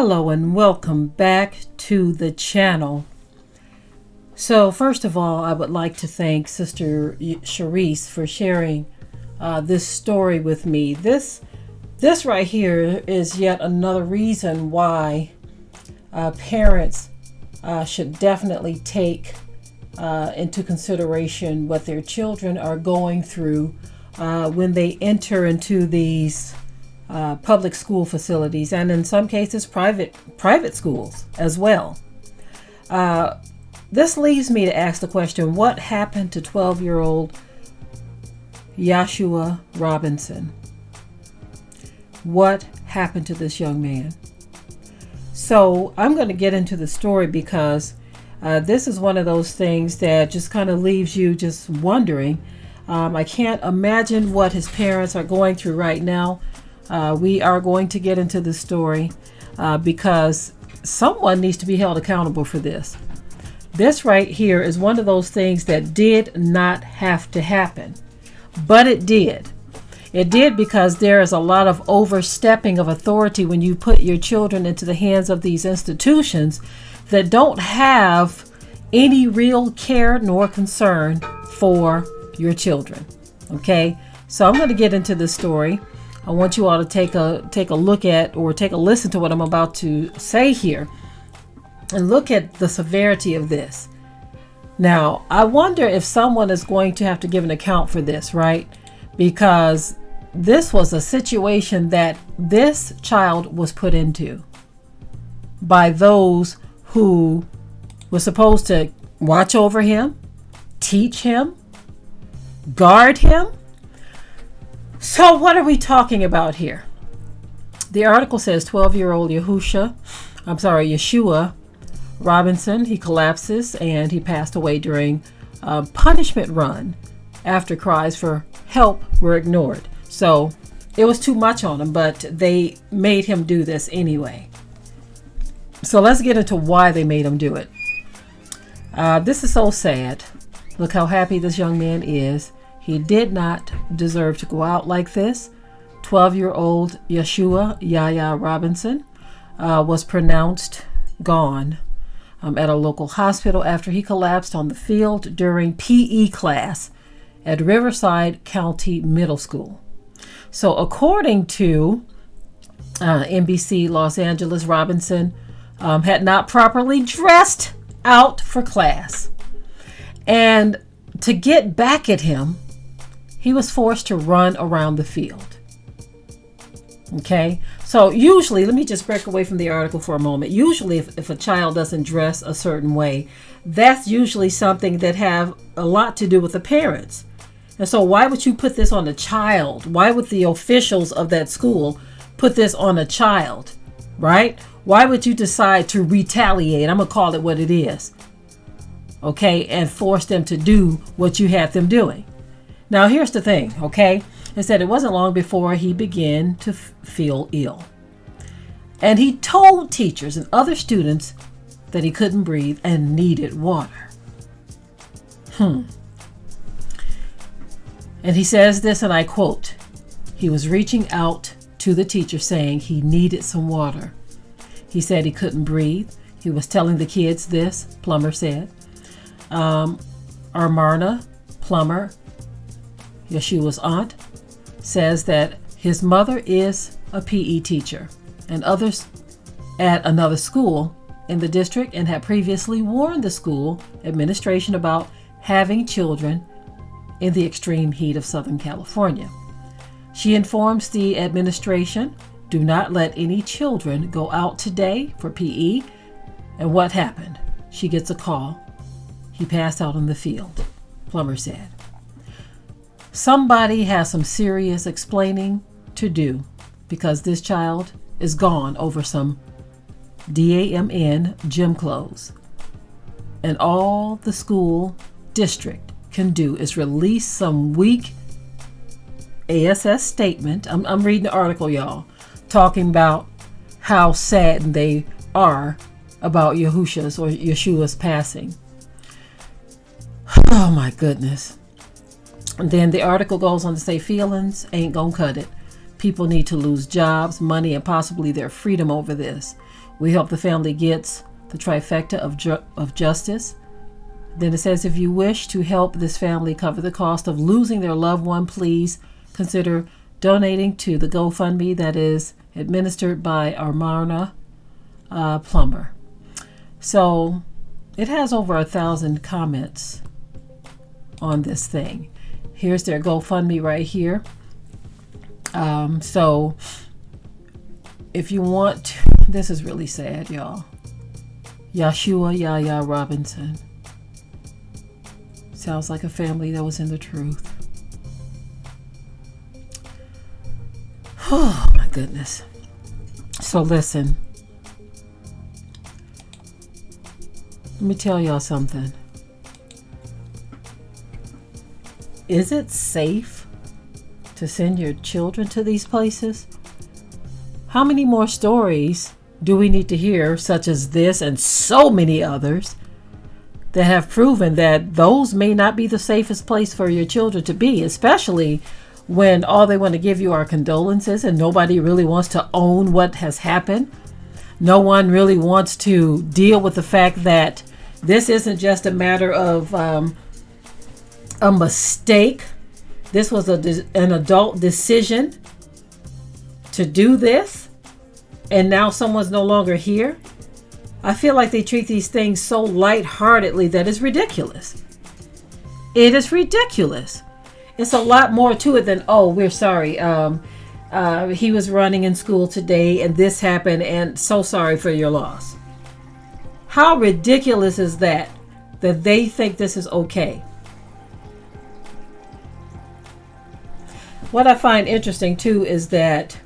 Hello and welcome back to the channel. So first of all, I would like to thank Sister Sharice for sharing this story with me. This right here is yet another reason why parents should definitely take into consideration what their children are going through when they enter into these public school facilities, and in some cases private schools as well. This leads me to ask the question, what happened to 12-year-old Yahshua Robinson? What happened to this young man? So I'm going to get into the story because this is one of those things that just kind of leaves you just wondering. I can't imagine what his parents are going through right now. We are going to get into the story because someone needs to be held accountable for this. This right here is one of those things that did not have to happen, but it did. It did because there is a lot of overstepping of authority when you put your children into the hands of these institutions that don't have any real care nor concern for your children. Okay, so I'm going to get into this story. I want you all to take a look at, or take a listen to what I'm about to say here, and look at the severity of this. Now, I wonder if someone is going to have to give an account for this, right? Because this was a situation that this child was put into by those who were supposed to watch over him, teach him, guard him. So what are we talking about here? The article says 12-year-old Yahshua Robinson, he collapses and he passed away during a punishment run after cries for help were ignored. So it was too much on him, but they made him do this anyway. So let's get into why they made him do it. This is so sad. Look how happy this young man is. He did not deserve to go out like this. 12-year-old Yahshua Yahya Robinson was pronounced gone at a local hospital after he collapsed on the field during PE class at Riverside County Middle School. So according to NBC Los Angeles, Robinson had not properly dressed out for class. And to get back at him, he was forced to run around the field. Okay, so usually, let me just break away from the article for a moment. Usually, if a child doesn't dress a certain way, that's usually something that have a lot to do with the parents. And so why would you put this on a child? Why would the officials of that school put this on a child, right? Why would you decide to retaliate? I'm going to call it what it is. Okay, and force them to do what you had them doing. Now, here's the thing, okay? It said it wasn't long before he began to feel ill. And he told teachers and other students that he couldn't breathe and needed water. And he says this, and I quote, he was reaching out to the teacher saying he needed some water. He said he couldn't breathe. He was telling the kids this, Plummer said. Armarna Plummer, Yahshua's aunt, says that his mother is a PE teacher and others at another school in the district, and had previously warned the school administration about having children in the extreme heat of Southern California. She informs the administration, do not let any children go out today for PE. And what happened? She gets a call. He passed out on the field, Plummer said. Somebody has some serious explaining to do because this child is gone over some DAMN gym clothes. And all the school district can do is release some weak ASS statement. I'm reading the article, y'all, talking about how saddened they are about Yahshua's passing. Oh my goodness. And then the article goes on to say feelings ain't gonna cut it. People need to lose jobs, money, and possibly their freedom over this. We hope the family gets the trifecta of justice. Then it says, if you wish to help this family cover the cost of losing their loved one, please consider donating to the GoFundMe that is administered by Armarna Plumber. So it has over 1,000 comments on this thing. Here's their GoFundMe right here. So if you want to, this is really sad, y'all. Yahshua Yahya Robinson. Sounds like a family that was in the truth. Oh my goodness. So listen. Let me tell y'all something. Is it safe to send your children to these places? How many more stories do we need to hear, such as this and so many others, that have proven that those may not be the safest place for your children to be, especially when all they want to give you are condolences and nobody really wants to own what has happened? No one really wants to deal with the fact that this isn't just a matter of a mistake. This was an adult decision to do this, and now someone's no longer here. I feel like they treat these things so lightheartedly that it's ridiculous. It is ridiculous. It's a lot more to it than, oh, we're sorry. He was running in school today and this happened and so sorry for your loss. How ridiculous is that they think this is okay? What I find interesting too is that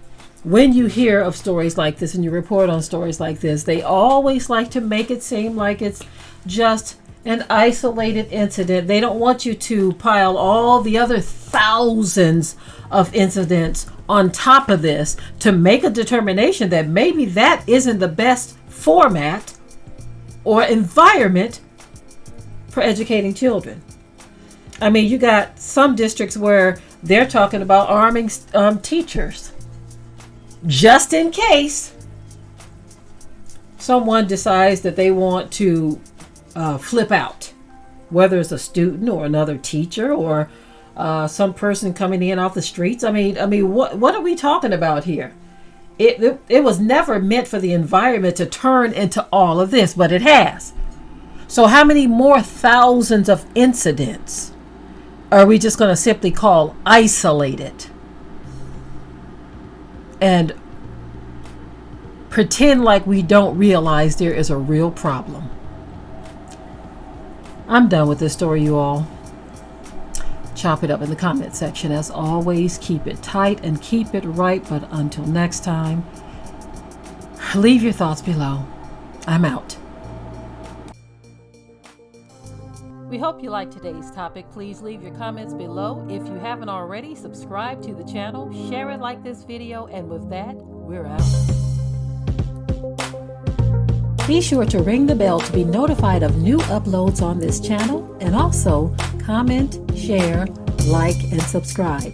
when you hear of stories like this and you report on stories like this, they always like to make it seem like it's just an isolated incident. They don't want you to pile all the other thousands of incidents on top of this to make a determination that maybe that isn't the best format or environment for educating children. I mean, you got some districts where they're talking about arming teachers just in case someone decides that they want to flip out, whether it's a student or another teacher or some person coming in off the streets. I mean, what are we talking about here? It was never meant for the environment to turn into all of this, but it has. So how many more thousands of incidents are we just going to simply call isolated and pretend like we don't realize there is a real problem? I'm done with this story, you all. Chop it up in the comment section. As always, keep it tight and keep it right. But until next time, leave your thoughts below. I'm out. We hope you liked today's topic. Please leave your comments below. If you haven't already, subscribe to the channel, share it like this video, and with that, we're out. Be sure to ring the bell to be notified of new uploads on this channel, and also comment, share, like, and subscribe.